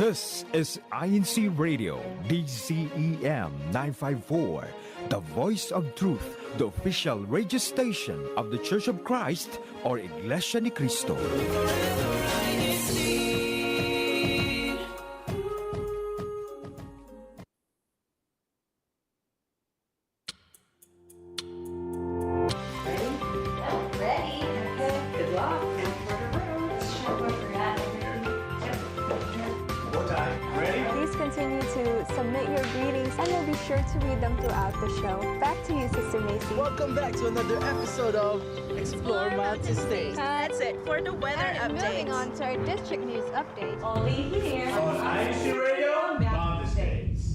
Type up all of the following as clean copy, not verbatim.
This is INCRadio, DCEM 954, the voice of truth, the official radio station of the Church of Christ or Iglesianicristo. Sure to read them throughout the show. Back to you, Sister Macy. Welcome back to another episode of Explore Mountain States. That's it for the weather update. Moving on to our district news update. Only here on INCRadio Mountain States.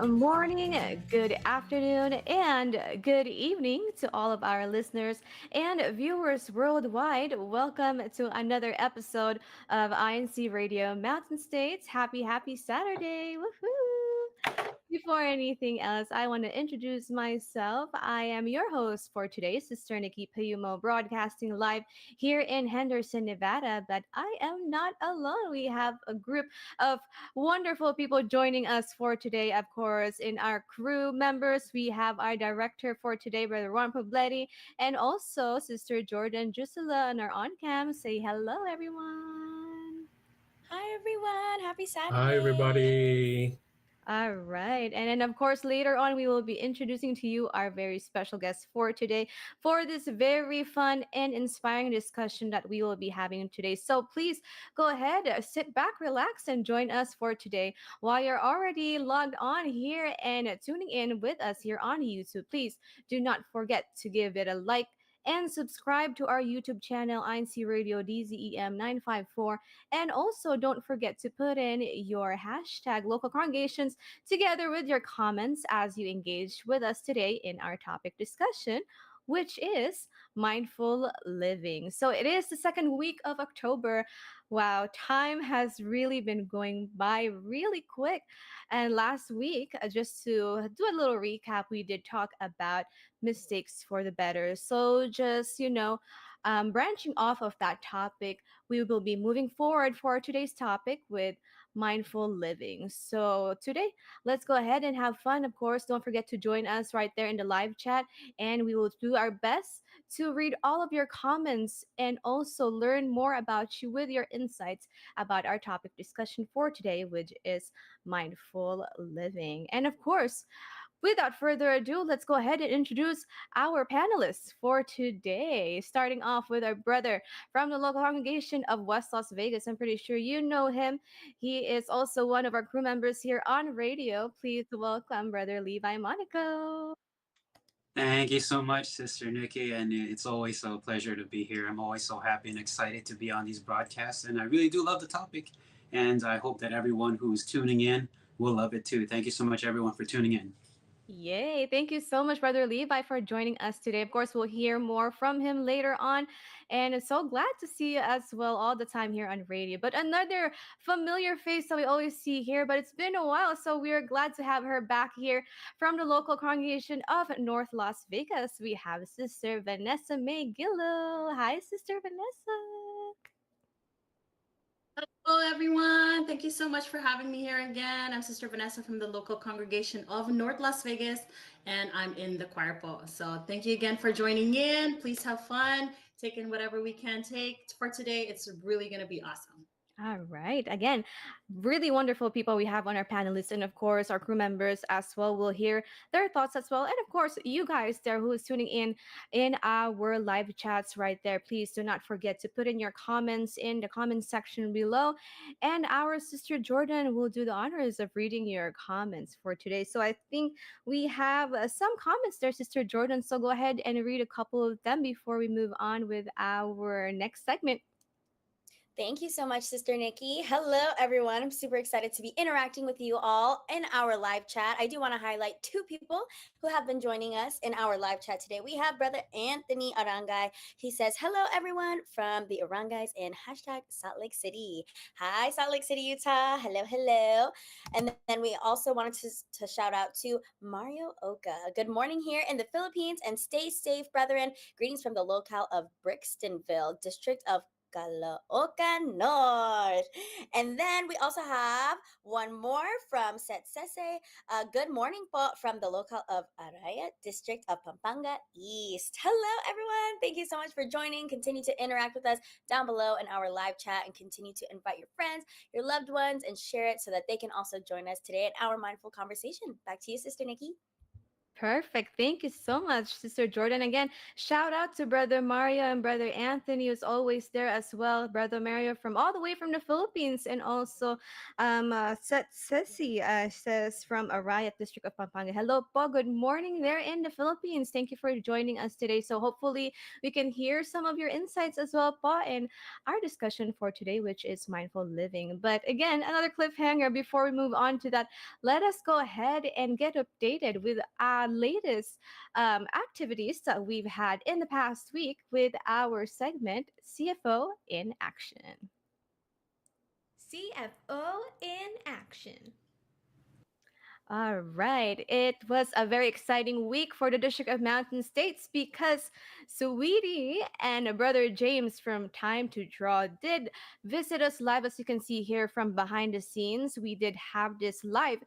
Good morning, good afternoon, and good evening to all of our listeners and viewers worldwide. Welcome to another episode of INCRadio Mountain States. Happy Saturday. Woohoo! Before anything else, I want to introduce myself. I am your host for today, Sister Nikki Payumo, broadcasting live here in Henderson, Nevada. But I am not alone. We have a group of wonderful people joining us for today. Of course, in our crew members, we have our director for today, Brother Ron Pobletti, and also Sister Jordan Jusula on our on-cam. Say hello, everyone. Hi, everyone. Happy Saturday. Hi, everybody. All right. And then, of course, later on, we will be introducing to you our very special guest for today for this very fun and inspiring discussion that we will be having today. So please go ahead, sit back, relax, and join us for today. While you're already logged on here and tuning in with us here on YouTube, please do not forget to give it a like and subscribe to our YouTube channel, INCRadio DZEM 954. And also don't forget to put in your hashtag local congregations together with your comments as you engage with us today in our topic discussion, which is mindful living. So it is the second week of October. Wow, time has really been going by really quick. And last week, just to do a little recap, we did talk about mistakes for the better. So just, branching off of that topic, we will be moving forward for today's topic with mindful living. So today, let's go ahead and have fun. Of course, don't forget to join us right there in the live chat, and we will do our best to read all of your comments and also learn more about you with your insights about our topic discussion for today, which is mindful living. And of course, without further ado, let's go ahead and introduce our panelists for today. Starting off with our brother from the local congregation of West Las Vegas. I'm pretty sure you know him. He is also one of our crew members here on radio. Please welcome Brother Levi Monaco. Thank you so much, Sister Nikki, and it's always a pleasure to be here. I'm always so happy and excited to be on these broadcasts, and I really do love the topic, and I hope that everyone who's tuning in will love it too. Thank you so much, everyone, for tuning in. Yay. Thank you so much, Brother Levi, for joining us today. Of course, we'll hear more from him later on. And I'm so glad to see you as well all the time here on radio. But another familiar face that we always see here, but it's been a while. So we're glad to have her back here from the local congregation of North Las Vegas. We have Sister Vanessa May Gillo. Hi, Sister Vanessa. Hello, everyone. Thank you so much for having me here again. I'm Sister Vanessa from the local congregation of North Las Vegas, and I'm in the choir po. So thank you again for joining in. Please have fun. Take in whatever we can take for today. It's really going to be awesome. All right. Again, really wonderful people we have on our panelists, and of course, our crew members as well. We'll hear their thoughts as well. And of course, you guys there who is tuning in our live chats right there. Please do not forget to put in your comments in the comment section below. And our Sister Jordan will do the honors of reading your comments for today. So I think we have some comments there, Sister Jordan. So go ahead and read a couple of them before we move on with our next segment. Thank you so much, Sister Nikki. Hello, everyone. I'm super excited to be interacting with you all in our live chat. I do want to highlight two people who have been joining us in our live chat today. We have Brother Anthony Arangay. He says, "Hello, everyone, from the Arangays in hashtag Salt Lake City." Hi, Salt Lake City, Utah. Hello, hello. And then we also wanted to shout out to Mario Oka. Good morning here in the Philippines and stay safe, brethren. Greetings from the locale of Brixtonville, District of Caloocan North. And then we also have one more from Set Sese. Good morning po from the local of Araya, District of Pampanga East. Hello, everyone. Thank you so much for joining. Continue to interact with us down below in our live chat and continue to invite your friends, your loved ones, and share it so that they can also join us today at our mindful conversation. Back to you, Sister Nikki. Perfect. Thank you so much, Sister Jordan. Again, shout out to Brother Mario and Brother Anthony, who's always there as well. Brother Mario from all the way from the Philippines, and also Ceci says from Arayat District of Pampanga. Hello po. Good morning there in the Philippines. Thank you for joining us today. So hopefully we can hear some of your insights as well po in our discussion for today, which is mindful living. But again, another cliffhanger before we move on to that, let us go ahead and get updated with our latest activities that we've had in the past week with our segment CFO in Action. CFO in action. All right. It was a very exciting week for the District of Mountain States because Sweetie and Brother James from Time to Draw did visit us live. As you can see here from behind the scenes, we did have this live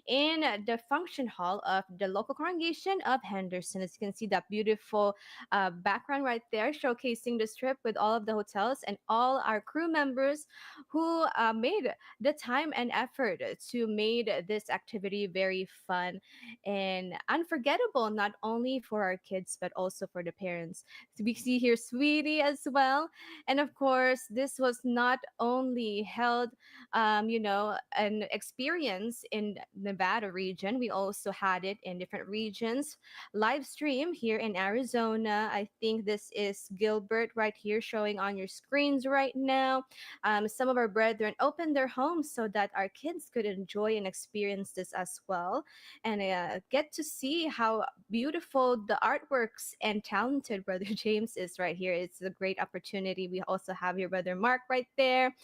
in the function hall of the local congregation of Henderson. As you can see, that beautiful background right there showcasing the strip with all of the hotels and all our crew members who made the time and effort to made this activity very fun and unforgettable, not only for our kids but also for the parents. So we see here Sweetie as well, and of course this was not only held an experience in Nevada region. We also had it in different regions live stream here in Arizona. I think this is Gilbert right here showing on your screens right now. Some of our brethren opened their homes so that our kids could enjoy and experience this as well and get to see how beautiful the artworks and talented Brother James is right here. It's a great opportunity. We also have your Brother Mark right there.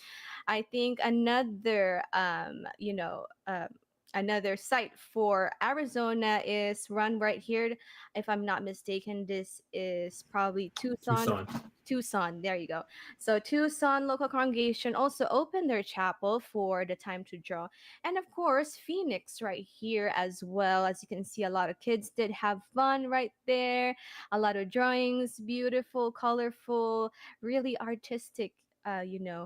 I think another site for Arizona is run right here. If I'm not mistaken, this is probably Tucson. Tucson. Tucson, there you go. So Tucson local congregation also opened their chapel for the time to draw. And of course, Phoenix right here as well. As you can see, a lot of kids did have fun right there. A lot of drawings, beautiful, colorful, really artistic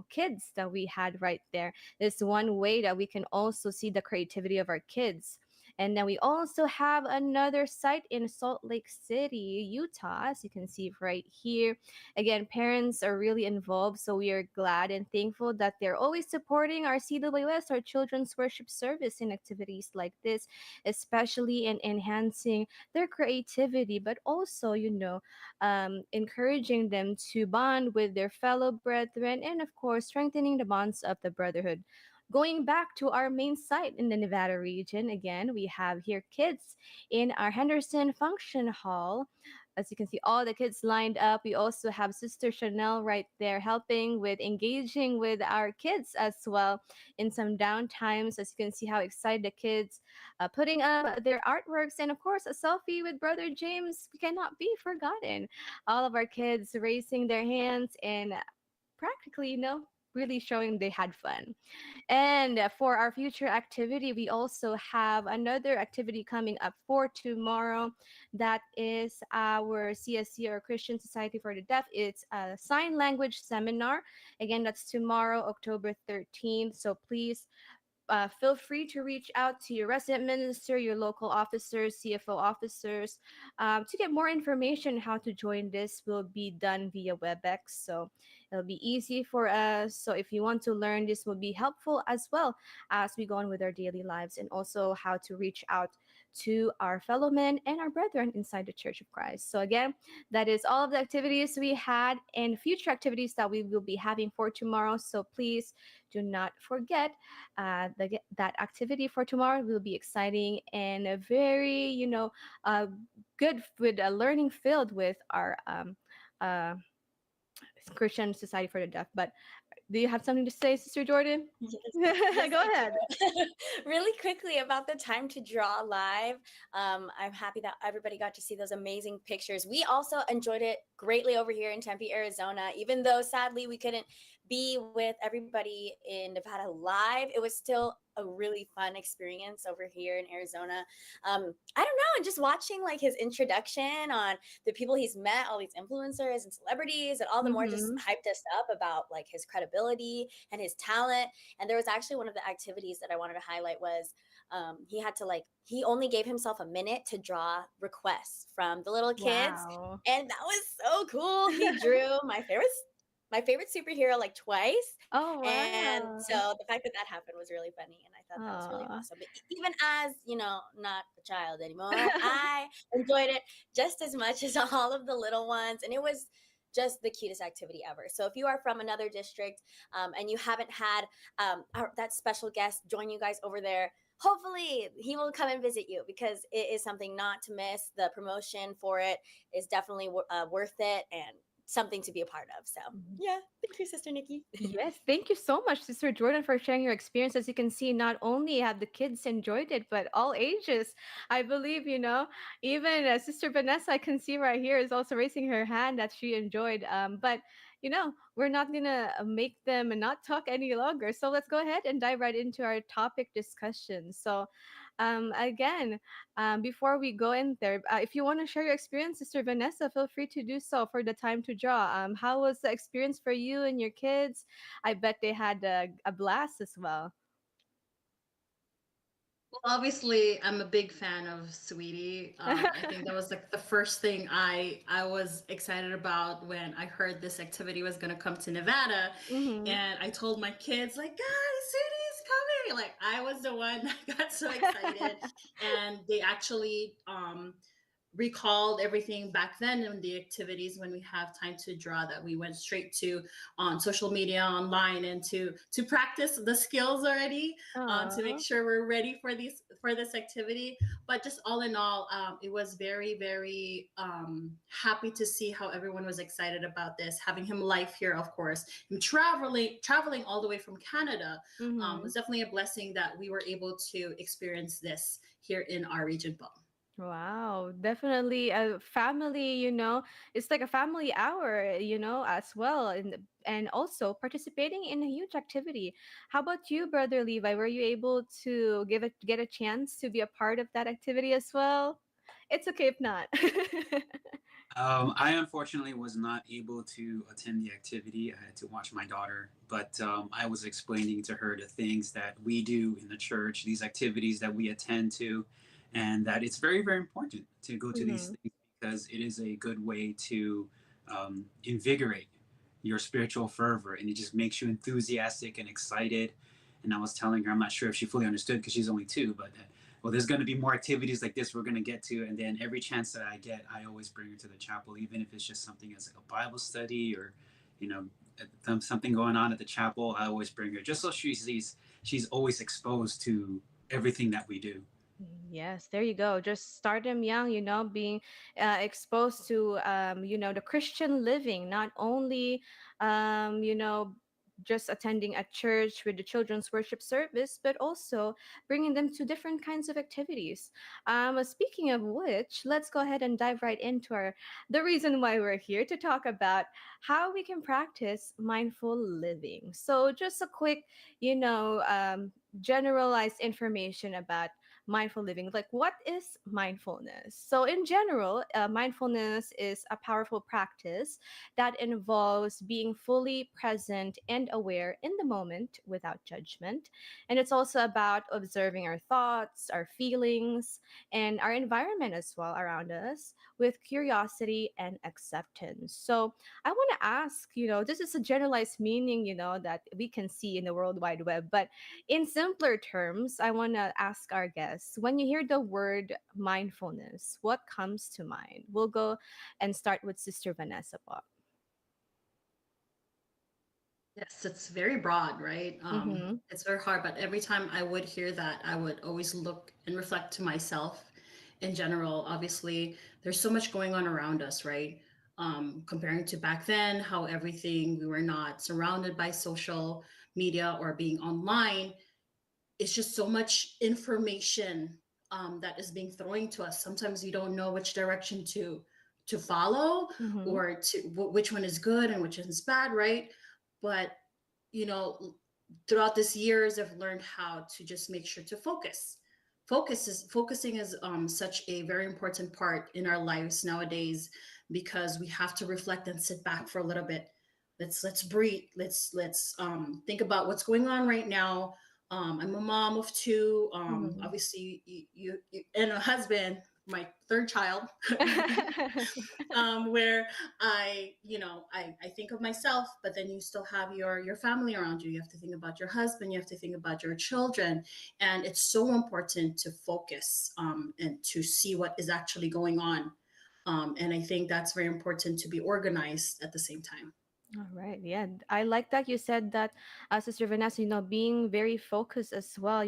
kids that we had right there. This one way that we can also see the creativity of our kids. And then we also have another site in Salt Lake City, Utah, as you can see right here. Again, parents are really involved, so we are glad and thankful that they're always supporting our CWS, our children's worship service, in activities like this, especially in enhancing their creativity, but also, encouraging them to bond with their fellow brethren, and of course, strengthening the bonds of the brotherhood. Going back to our main site in the Nevada region, again, we have here kids in our Henderson Function Hall. As you can see, all the kids lined up. We also have Sister Chanel right there helping with engaging with our kids as well in some downtimes. As you can see how excited the kids putting up their artworks. And of course, a selfie with Brother James cannot be forgotten. All of our kids raising their hands and practically, really showing they had fun. And for our future activity, we also have another activity coming up for tomorrow. That is our CSC, or Christian Society for the Deaf. It's a sign language seminar. Again, that's tomorrow, October 13th. So please feel free to reach out to your resident minister, your local officers, CFO officers, to get more information. How to join this will be done via WebEx. So It'll be easy for us. So if you want to learn, this will be helpful as well as we go on with our daily lives, and also how to reach out to our fellow men and our brethren inside the Church of Christ. So again, that is all of the activities we had and future activities that we will be having for tomorrow. So please do not forget that activity for tomorrow will be exciting and a very, uh, good with a learning field with our uh, Christian Society for the Deaf. But do you have something to say, Sister Jordan? Yes, yes, Go I ahead. do. Really quickly about the time to draw live. I'm happy that everybody got to see those amazing pictures. We also enjoyed it greatly over here in Tempe, Arizona. Even though sadly we couldn't be with everybody in Nevada live, it was still a really fun experience over here in Arizona. I don't know, and just watching like his introduction on the people he's met, all these influencers and celebrities, and all the more just Mm-hmm. hyped us up about like his credibility and his talent. And there was actually one of the activities that I wanted to highlight was he had to like he only gave himself a minute to draw requests from the little kids, Wow. and that was so cool. He drew my favorite superhero like twice, Oh, and wow. so the fact that that happened was really funny, and I thought that was really Aw. awesome. But even as not a child anymore, I enjoyed it just as much as all of the little ones, and it was just the cutest activity ever. So if you are from another district, and you haven't had that special guest join you guys over there, hopefully he will come and visit you, because it is something not to miss. The promotion for it is definitely worth it and something to be a part of. So yeah, thank you, Sister Nikki. Yes, thank you so much, Sister Jordan, for sharing your experience. As you can see, not only have the kids enjoyed it, but all ages. I believe, even Sister Vanessa, I can see right here, is also raising her hand that she enjoyed. But, we're not going to make them not talk any longer. So let's go ahead and dive right into our topic discussion. So, again, before we go in there, if you want to share your experience, Sister Vanessa, feel free to do so for the time to draw. How was the experience for you and your kids? I bet they had a blast as well. Well, obviously, I'm a big fan of Sweetie. I think that was like the first thing I was excited about when I heard this activity was gonna come to Nevada, Mm-hmm. and I told my kids like, "Guys, Sweetie's coming!" Like I was the one that got so excited, and they actually recalled everything back then in the activities when we have time to draw that we went straight to on social media online and to practice the skills already, to make Aw. sure we're ready for this activity. But just all in all, it was very very happy to see how everyone was excited about this, having him live here, of course, and traveling all the way from Canada. Mm-hmm. Was definitely a blessing that we were able to experience this here in our region. Wow, definitely a family, it's like a family hour, as well. And also participating in a huge activity. How about you, Brother Levi? Were you able to get a chance to be a part of that activity as well? It's okay if not. I unfortunately was not able to attend the activity. I had to watch my daughter, but I was explaining to her the things that we do in the church, these activities that we attend to, and that it's very, very important to go to these Mm-hmm. things because it is a good way to invigorate your spiritual fervor, and it just makes you enthusiastic and excited. And I was telling her, I'm not sure if she fully understood because she's only 2, but well, there's going to be more activities like this we're going to get to. And then every chance that I get, I always bring her to the chapel, even if it's just something as like a Bible study or, you know, something going on at the chapel. I always bring her just so she sees she's always exposed to everything that we do. Yes, there you go. Just start them young, being exposed to, the Christian living, not only, just attending a church with the children's worship service, but also bringing them to different kinds of activities. Speaking of which, let's go ahead and dive right into the reason why we're here to talk about how we can practice mindful living. So, just a quick, generalized information about mindful living. Like, what is mindfulness? So, in general, mindfulness is a powerful practice that involves being fully present and aware in the moment without judgment. And it's also about observing our thoughts, our feelings, and our environment as well around us with curiosity and acceptance. So, I want to ask, this is a generalized meaning, that we can see in the World Wide Web, but in simpler terms, I want to ask our guests, when you hear the word mindfulness, what comes to mind? We'll go and start with Sister Vanessa po. Yes, it's very broad, right? Mm-hmm. It's very hard, but every time I would hear that, I would always look and reflect to myself in general. Obviously, there's so much going on around us, right? Comparing to back then, how everything, we were not surrounded by social media or being online. It's just so much information that is being thrown to us. Sometimes you don't know which direction to follow, Mm-hmm. or to which one is good and which is bad, right? But you know, throughout this years, I've learned how to just make sure to focus. Focusing is such a very important part in our lives nowadays, because we have to reflect and sit back for a little bit. Let's breathe. Let's think about what's going on right now. I'm a mom of two. Mm-hmm. Obviously, you and a husband, my third child. Where I think of myself, but then you still have your family around you. You have to think about your husband. You have to think about your children, and it's so important to focus and to see what is actually going on. And I think that's very important to be organized at the same time. All right. Yeah. I like that you said that, Sister Vanessa, being very focused as well.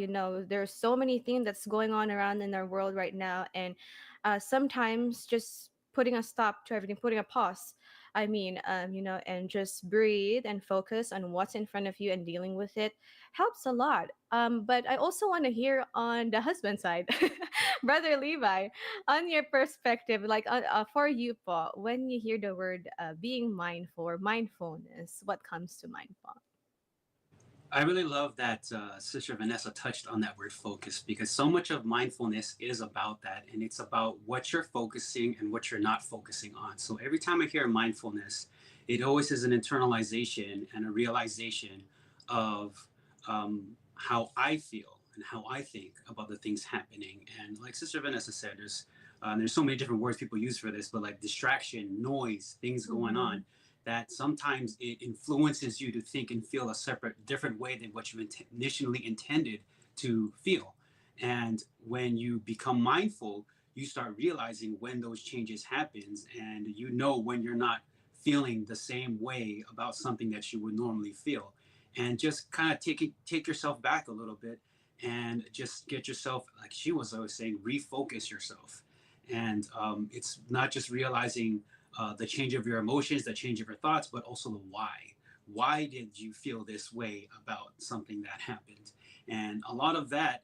There's so many things that's going on around in our world right now. And sometimes just putting a stop to everything, putting a pause, and just breathe and focus on what's in front of you and dealing with it helps a lot. But I also want to hear on the husband side, Brother Levi, on your perspective, like for you, po, when you hear the word being mindful or mindfulness, what comes to mind, po? I really love that Sister Vanessa touched on that word focus, because so much of mindfulness is about that. And it's about what you're focusing and what you're not focusing on. So every time I hear mindfulness, it always is an internalization and a realization of how I feel and how I think about the things happening. And like Sister Vanessa said, there's so many different words people use for this, but like distraction, noise, things going Mm-hmm. on, that sometimes it influences you to think and feel a separate, different way than what you initially intended to feel. And when you become mindful, you start realizing when those changes happens, and when you're not feeling the same way about something that you would normally feel, and just kind of take yourself back a little bit, and just get yourself, like she was always saying, refocus yourself. And it's not just realizing the change of your emotions, the change of your thoughts, but also the why. Why did you feel this way about something that happened? And a lot of that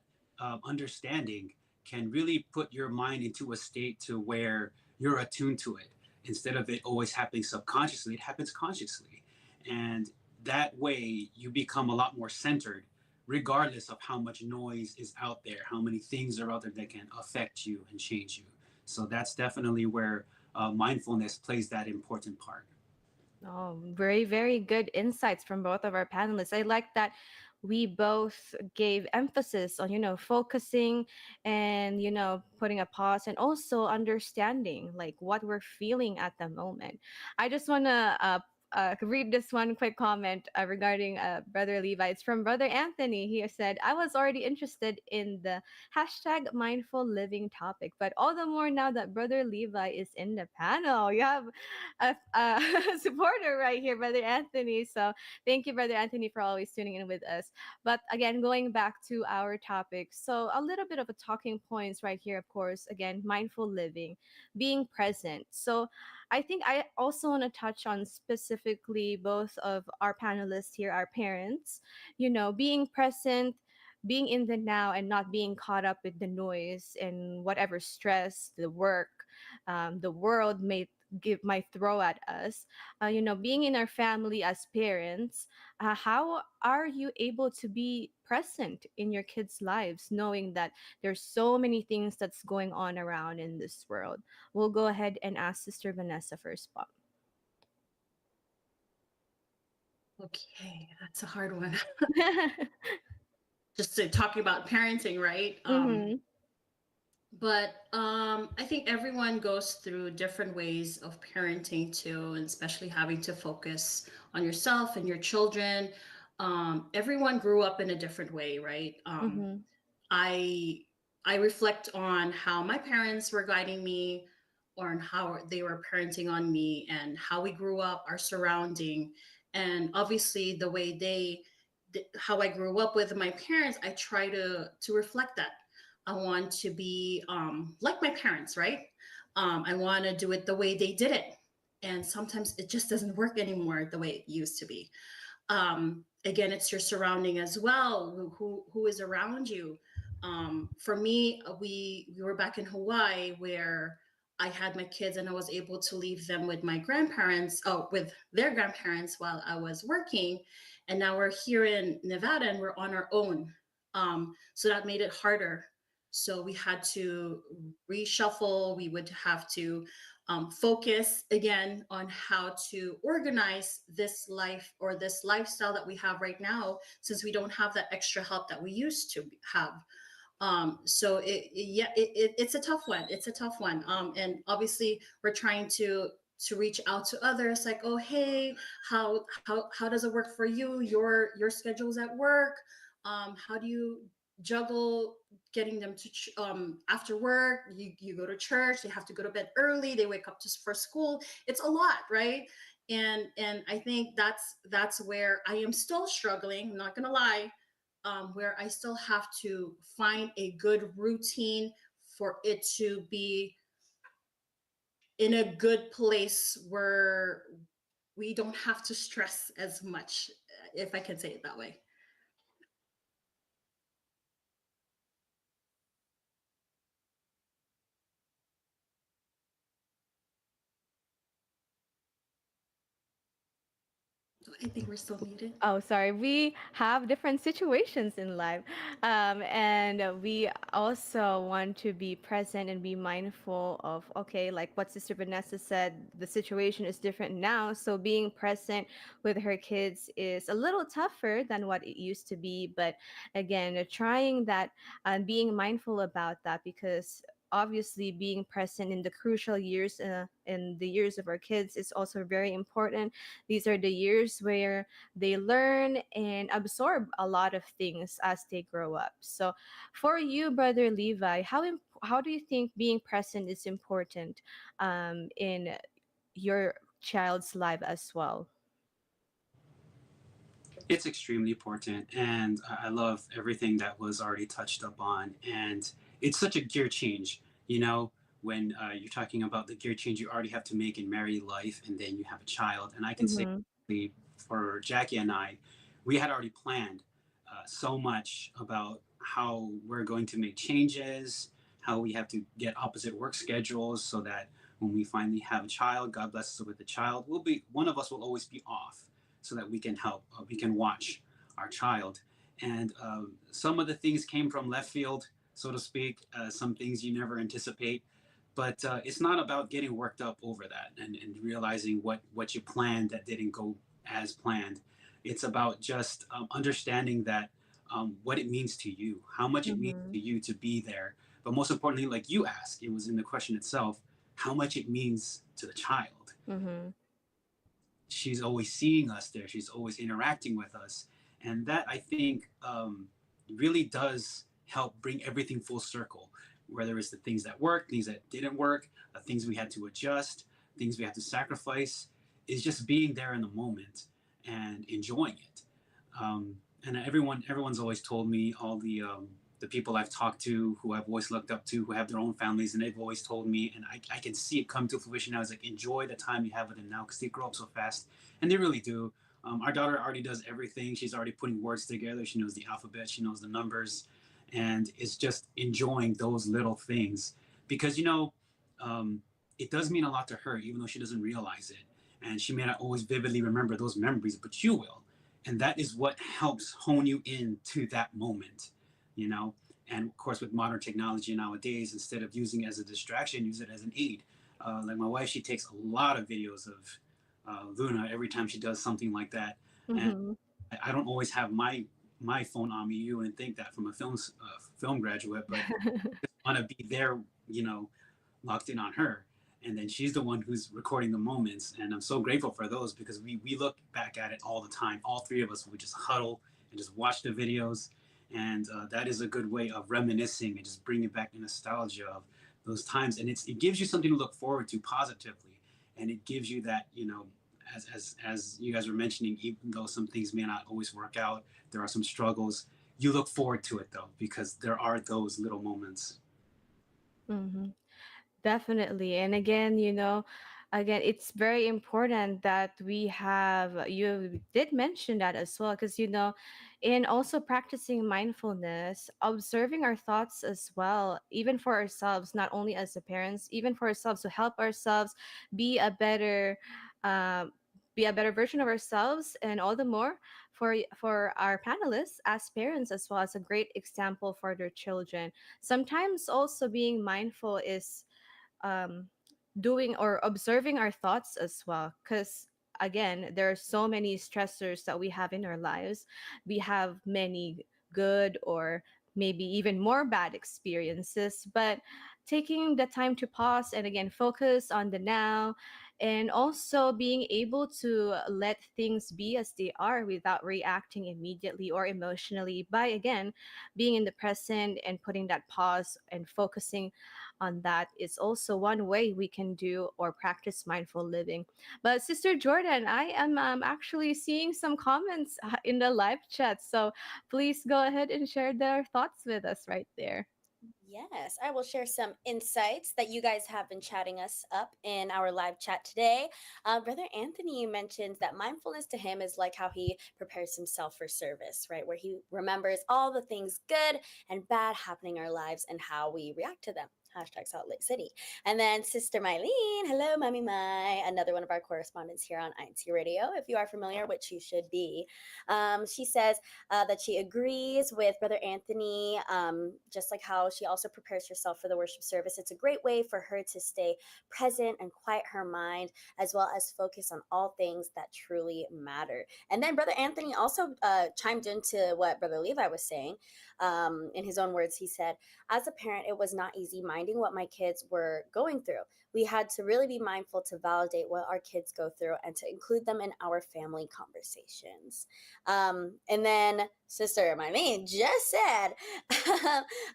understanding can really put your mind into a state to where you're attuned to it. Instead of it always happening subconsciously, it happens consciously. And that way you become a lot more centered, regardless of how much noise is out there, how many things are out there that can affect you and change you. So that's definitely where mindfulness plays that important part. Oh, very, very good insights from both of our panelists. I like that we both gave emphasis on, focusing and, putting a pause and also understanding like what we're feeling at the moment. I just want to read this one quick comment regarding Brother Levi. It's from Brother Anthony. He said, I was already interested in the hashtag mindful living topic, but all the more now that Brother Levi is in the panel. You have a supporter right here, Brother Anthony. So thank you, Brother Anthony, for always tuning in with us. But again, going back to our topic. So a little bit of a talking points right here, of course, again, mindful living, being present. So I think I also want to touch on specifically both of our panelists here, our parents, being present, being in the now and not being caught up with the noise and whatever stress, the work, the world may might throw at us. Being in our family as parents, how are you able to be present in your kids' lives, knowing that there's so many things that's going on around in this world? We'll go ahead and ask Sister Vanessa first, Bob. Okay, that's a hard one. Just talking about parenting, right? Mm-hmm. But I think everyone goes through different ways of parenting too, and especially having to focus on yourself and your children. Everyone grew up in a different way, right? Mm-hmm. I I reflect on how my parents were guiding me, or on how they were parenting on me, and how we grew up, our surrounding, and obviously the way how I grew up with my parents. I try to reflect that. I want to be like my parents, right? I want to do it the way they did it, and sometimes it just doesn't work anymore the way it used to be. Again, it's your surrounding as well. Who is around you? For me, we were back in Hawaii, where I had my kids and I was able to leave them with my grandparents, oh, with their grandparents while I was working. And now we're here in Nevada and we're on our own. So that made it harder. So we had to reshuffle. We would have to focus again on how to organize this life, or this lifestyle that we have right now, since we don't have that extra help that we used to have. So it's a tough one. It's a tough one. And obviously we're trying to reach out to others, like, oh, hey, how does it work for you? Your schedules at work. How do you juggle getting them to after work? You go to church, they have to go to bed early, they wake up just for school. It's a lot, right? And I think that's where I am still struggling, I'm not gonna lie. Where I still have to find a good routine for it to be in a good place where we don't have to stress as much, if I can say it that way. I think we're still muted. Oh, sorry. We have different situations in life. And we also want to be present and be mindful of, okay, like what Sister Vanessa said, the situation is different now. So being present with her kids is a little tougher than what it used to be. But again, trying that and being mindful about that, because obviously being present in the crucial years, in the years of our kids, is also very important. These are the years where they learn and absorb a lot of things as they grow up. So, for you, Brother Levi, how do you think being present is important in your child's life as well? It's extremely important, and I love everything that was already touched upon. And it's such a gear change, you know, when you're talking about the gear change you already have to make in married life, and then you have a child. And I can say Mm-hmm. for Jackie and I, we had already planned so much about how we're going to make changes, how we have to get opposite work schedules, so that when we finally have a child, God bless us with a child, we'll be one of us will always be off, so that we can help, we can watch our child. And some of the things came from left field, so to speak. Some things you never anticipate, but it's not about getting worked up over that, and realizing what you planned that didn't go as planned. It's about just understanding that what it means to you, how much it means Mm-hmm. to you to be there. But most importantly, like you asked, it was in the question itself, how much it means to the child. Mm-hmm. She's always seeing us there. She's always interacting with us, and that, I think, really does help bring everything full circle. Whether it's the things that worked, things that didn't work, things we had to adjust, things we had to sacrifice, is just being there in the moment and enjoying it. And everyone's always told me, all the people I've talked to, who I've always looked up to, who have their own families, and they've always told me, and I can see it come to fruition now. It's like, enjoy the time you have with them now, because they grow up so fast, and they really do. Our daughter already does everything. She's already putting words together. She knows the alphabet. She knows the numbers, and it's just enjoying those little things, because um, it does mean a lot to her, even though she doesn't realize it. And she may not always vividly remember those memories, but you will. And that is what helps hone you into that moment, you know? And of course, with modern technology nowadays, instead of using it as a distraction, use it as an aid. Like my wife, she takes a lot of videos of Luna every time she does something like that. And Mm-hmm. I don't always have my phone on me. You wouldn't think that from a film graduate, but just want to be there, you know, locked in on her. And then she's the one who's recording the moments. And I'm so grateful for those because we look back at it all the time. All three of us would just huddle and just watch the videos. And that is a good way of reminiscing and just bringing back the nostalgia of those times. And it gives you something to look forward to positively. And it gives you that, you know, as you guys were mentioning, even though some things may not always work out, there are some struggles. You look forward to it though, because there are those little moments. Mm-hmm. Definitely. And again, again, it's very important that we have, you did mention that as well, because, in also practicing mindfulness, observing our thoughts as well, even for ourselves, not only as the parents, even for ourselves, to help ourselves be a better, um, be a better version of ourselves, and all the more for our panelists as parents as well, as a great example for their children. Sometimes also being mindful is um, doing or observing our thoughts as well, because again, there are so many stressors that we have in our lives. We have many good or maybe even more bad experiences, but taking the time to pause and again focus on the now, and also being able to let things be as they are without reacting immediately or emotionally, by again being in the present and putting that pause and focusing on that, is also one way we can do or practice mindful living. But Sister Jordan, I am actually seeing some comments in the live chat. So please go ahead and share their thoughts with us right there. Yes, I will share some insights that you guys have been chatting us up in our live chat today. Brother Anthony mentions that mindfulness to him is like how he prepares himself for service, right? Where he remembers all the things good and bad happening in our lives and how we react to them. Hashtag Salt Lake City. And then Sister Mylene, hello, Mommy Mai, another one of our correspondents here on INC Radio, if you are familiar, which you should be. She says, that she agrees with Brother Anthony, just like how she also prepares herself for the worship service. It's a great way for her to stay present and quiet her mind, as well as focus on all things that truly matter. And then Brother Anthony also chimed into what Brother Levi was saying. In his own words, he said, as a parent, it was not easy minding what my kids were going through. We had to really be mindful to validate what our kids go through and to include them in our family conversations. And then Sister Marlene just said,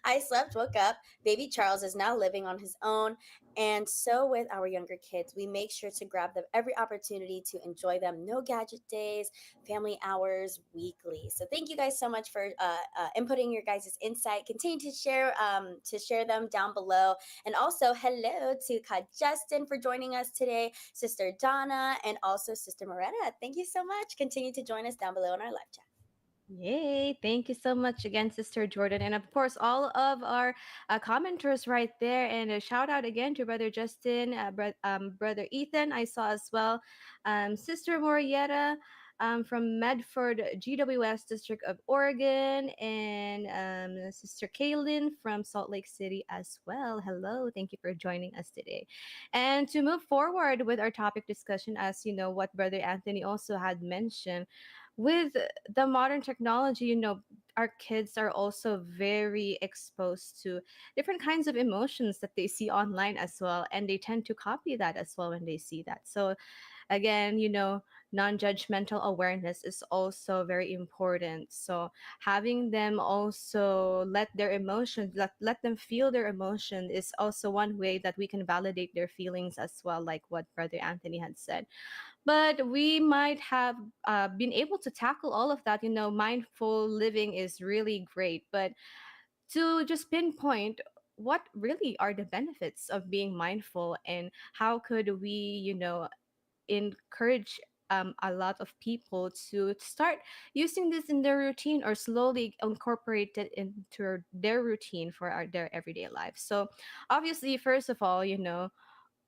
I slept, woke up. Baby Charles is now living on his own. And so with our younger kids, we make sure to grab them every opportunity to enjoy them. No gadget days, family hours weekly. So thank you guys so much for inputting your guys' insight. Continue to share them down below. And also hello to Ka Justin for joining us today, Sister Donna, and also Sister Moretta. Thank you so much. Continue to join us down below in our live chat. Yay. Thank you so much again, Sister Jordan. And of course, all of our commenters right there. And a shout out again to Brother Justin, Brother Ethan, I saw as well. Sister Morietta from Medford, GWS District of Oregon. And Sister Kaylin from Salt Lake City as well. Hello. Thank you for joining us today. And to move forward with our topic discussion, as you know, what Brother Anthony also had mentioned, with the modern technology, our kids are also very exposed to different kinds of emotions that they see online as well, and they tend to copy that as well when they see that. So again, non-judgmental awareness is also very important. So having them also let them feel their emotion, is also one way that we can validate their feelings as well, like what Brother Anthony had said. But we might have been able to tackle all of that. Mindful living is really great, but to just pinpoint what really are the benefits of being mindful, and how could we, encourage a lot of people to start using this in their routine, or slowly incorporate it into their routine for their everyday life. So obviously, first of all,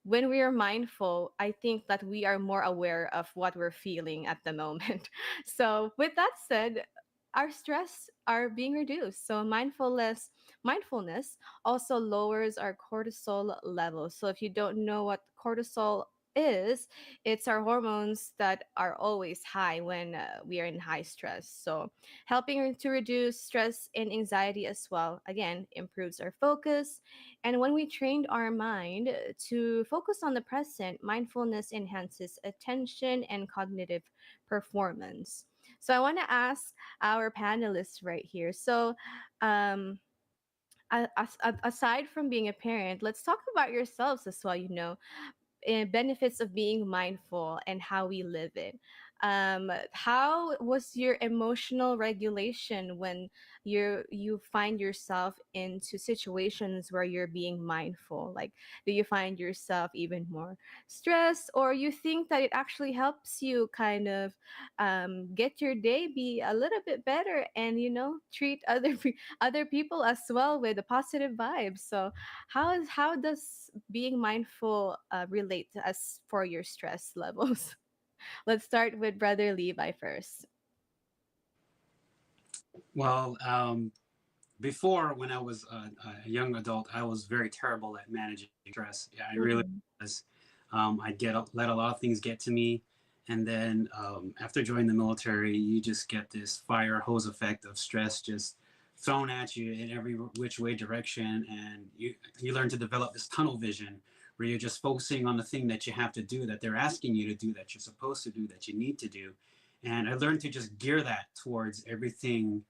when we are mindful, I think that we are more aware of what we're feeling at the moment. So, with that said, our stress are being reduced. So, mindfulness also lowers our cortisol levels. So, if you don't know what cortisol is, it's our hormones that are always high when we are in high stress. So, helping to reduce stress and anxiety as well, again, improves our focus. And when we trained our mind to focus on the present, mindfulness enhances attention and cognitive performance. So I want to ask our panelists right here. So, um, aside from being a parent, let's talk about yourselves as well. Benefits of being mindful and how we live it. How was your emotional regulation when you find yourself into situations where you're being mindful? Like, do you find yourself even more stressed, or you think that it actually helps you kind of get your day be a little bit better, and treat other people as well with a positive vibe? So how does being mindful relate to us for your stress levels? Let's start with Brother Levi first. Well, before, when I was a young adult, I was very terrible at managing stress. Yeah, I really Mm-mm. was. I'd let a lot of things get to me, and then after joining the military, you just get this fire hose effect of stress just thrown at you in every which way direction, and you learn to develop this tunnel vision where you're just focusing on the thing that you have to do, that they're asking you to do, that you're supposed to do, that you need to do. And I learned to just gear that towards everything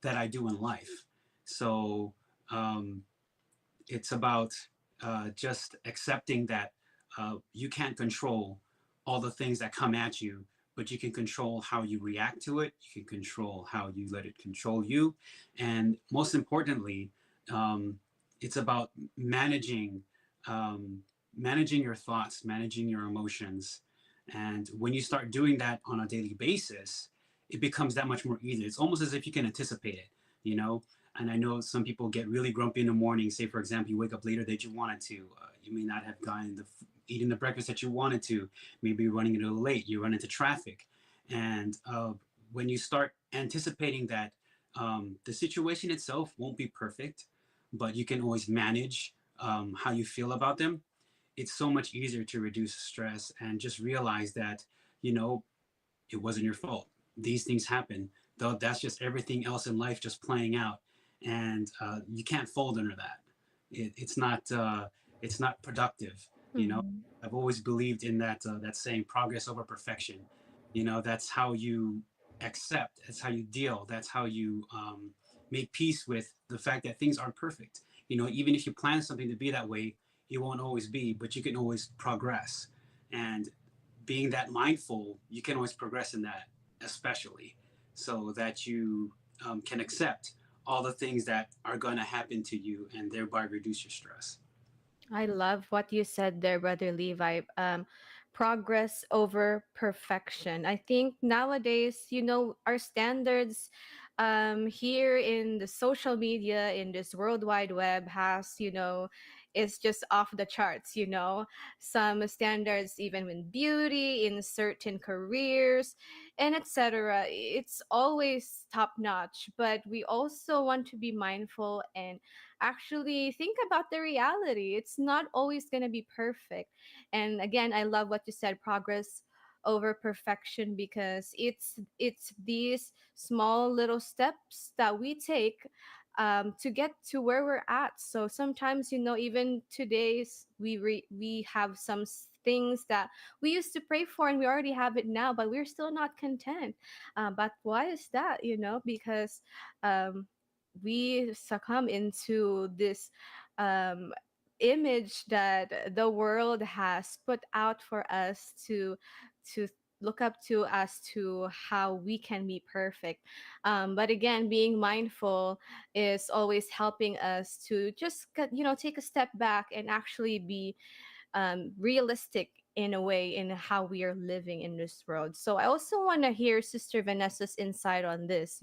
that I do in life. So um, it's about just accepting that you can't control all the things that come at you, but you can control how you react to it. You can control how you let it control you. And most importantly, um, it's about um, managing your thoughts, managing your emotions. And when you start doing that on a daily basis, it becomes that much more easy. It's almost as if you can anticipate it, you know? And I know some people get really grumpy in the morning. Say, for example, you wake up later than you wanted to. You may not have eaten the breakfast that you wanted to. Maybe you're running a little late. You run into traffic. And when you start anticipating that the situation itself won't be perfect, but you can always manage how you feel about them, it's so much easier to reduce stress and just realize that, you know, it wasn't your fault. These things happen. Though that's just everything else in life just playing out, and you can't fold under that. It's not productive. You know, Mm-hmm. I've always believed in that saying, progress over perfection. You know, that's how you accept. That's how you deal. That's how you make peace with the fact that things aren't perfect. You know, even if you plan something to be that way, it won't always be, but you can always progress. And being that mindful, you can always progress in that, especially so that you can accept all the things that are going to happen to you and thereby reduce your stress. I love what you said there, Brother Levi. Progress over perfection. I think nowadays, our standards here in the social media, in this world wide web, is just off the charts. Some standards, even in beauty, in certain careers, and etc. It's always top notch, but we also want to be mindful and actually think about the reality. It's not always going to be perfect. And again, I love what you said, progress over perfection, because it's these small little steps that we take to get to where we're at. So sometimes, even today's we have some things that we used to pray for and we already have it now, but we're still not content. But why is that? Because um, we succumb into this um, image that the world has put out for us to look up to, as to how we can be perfect. But again, being mindful is always helping us to just take a step back and actually be realistic in a way in how we are living in this world. So I also want to hear Sister Vanessa's insight on this.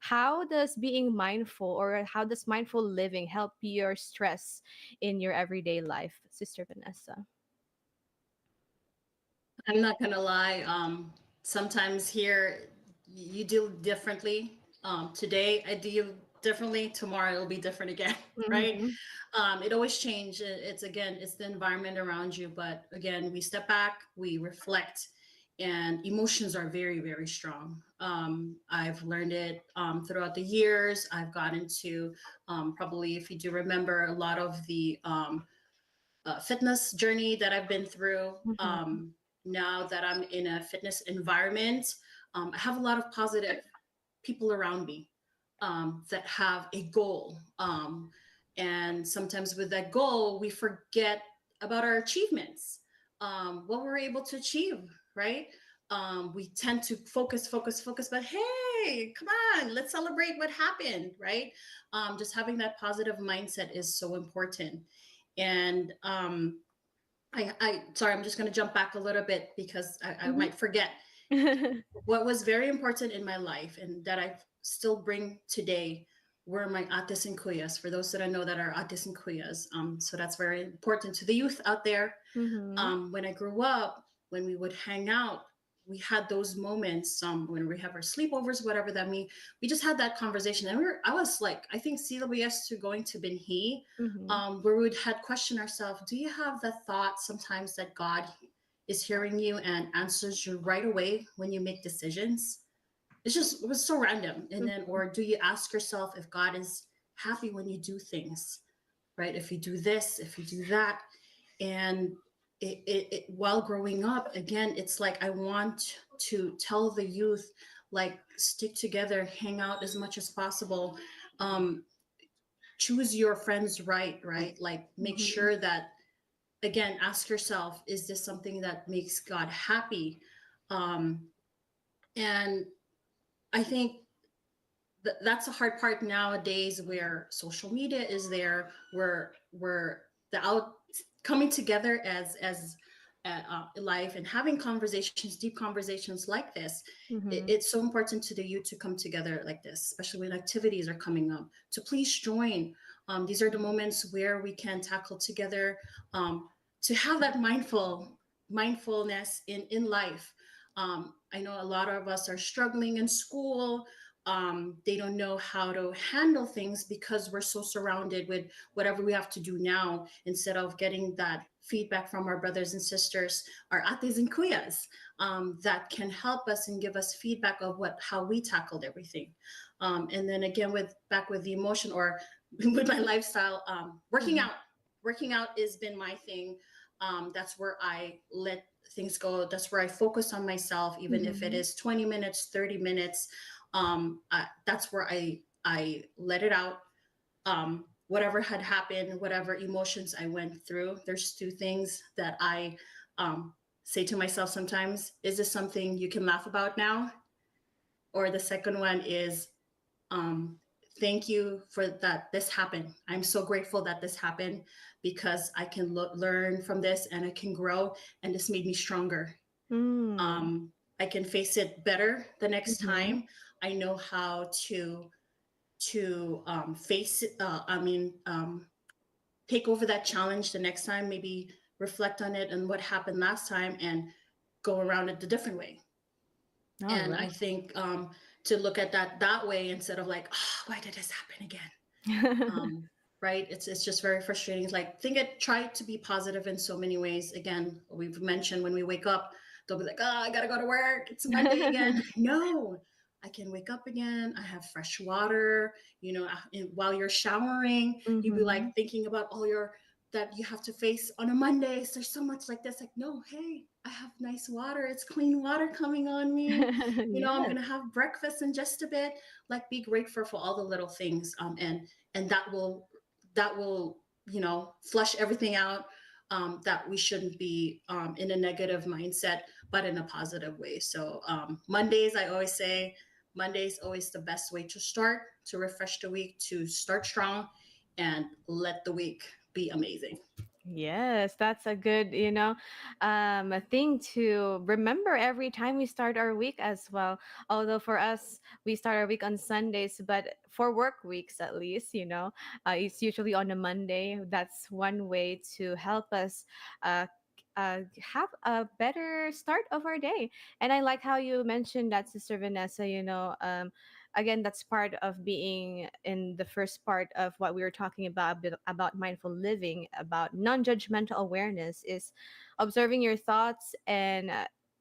How does being mindful, or how does mindful living help your stress in your everyday life, Sister Vanessa? I'm not gonna lie. Sometimes here you deal differently. Today I deal differently. Tomorrow it'll be different again, right? Mhm. It always changes. It's again, it's the environment around you. But again, we step back, we reflect, and emotions are very, very strong. I've learned it throughout the years. I've gotten to probably, if you do remember, a lot of the fitness journey that I've been through. Mhm. Now that I'm in a fitness environment, I have a lot of positive people around me that have a goal. And sometimes with that goal, we forget about our achievements, what we're able to achieve, right? We tend to focus, but hey, come on, let's celebrate what happened, right? Just having that positive mindset is so important. And sorry, I'm just going to jump back a little bit because I Mhm. might forget what was very important in my life and that I still bring today were my ates and kuyas. For those that I know that are ates and kuyas, so that's very important to the youth out there. Mhm. When I grew up, when we would hang out, we had those moments. When we have our sleepovers, whatever that mean, we just had that conversation, and I was like, I think CWS to going to Binhi, Mhm. where we would had question ourselves: Do you have the thought sometimes that God is hearing you and answers you right away when you make decisions? It was so random. And then, Mhm. or do you ask yourself if God is happy when you do things, right? If you do this, if you do that. And while growing up, again, it's like I want to tell the youth, like, stick together, hang out as much as possible. Um, Choose your friends right? Like, make Mhm. sure that, again, ask yourself, is this something that makes God happy? Um, and I think that's a hard part nowadays, where social media is there, where we're the out coming together as life and having conversations, deep conversations like this. Mhm. It's so important to the youth to come together like this, especially when activities are coming up, to please join. These are the moments where we can tackle together, to have that mindfulness in life. I know a lot of us are struggling in school. They don't know how to handle things because we're so surrounded with whatever we have to do now, instead of getting that feedback from our brothers and sisters, our ates and kuyas, that can help us and give us feedback of what how we tackled everything. And then again, with back with the emotion, or with my lifestyle, Mhm. working out has been my thing. That's where I let things go. That's where I focus on myself, even if it Mhm. is 20 minutes, 30 minutes. That's where I let it out. Whatever had happened, whatever emotions I went through. There's two things that I say to myself sometimes: Is this something you can laugh about now? Or the second one is, um, thank you for that this happened. I'm so grateful that this happened, because I can learn from this and I can grow, and this made me stronger. Mm. I can face it better the next Mhm. time. I know how to face it. Take over that challenge the next time. Maybe reflect on it and what happened last time, and go around it a different way. All And right. I think, to look at that way, instead of like, oh, why did this happen again? Right? It's just very frustrating. It's like, try to be positive in so many ways. Again, we've mentioned, when we wake up, they'll be like, oh, I gotta go to work. It's Monday again. No, I can wake up again. I have fresh water. And while you're showering, you'd be Mhm. like thinking about all your that you have to face on a Monday. So there's so much like this. Like, no, hey, I have nice water. It's clean water coming on me. I'm Yes. gonna have breakfast in just a bit. Like, be grateful for all the little things. And that will flush everything out, that we shouldn't be in a negative mindset, but in a positive way. So, Mondays, I always say, Mondays always the best way to start, to refresh the week, to start strong, and let the week be amazing. Yes, that's a good, a thing to remember every time we start our week as well. Although for us, we start our week on Sundays, but for work weeks at least, it's usually on a Monday. That's one way to help us uh, have a better start of our day. And I like how you mentioned that, Sister Vanessa. Again, that's part of being in the first part of what we were talking about, about mindful living, about non-judgmental awareness, is observing your thoughts and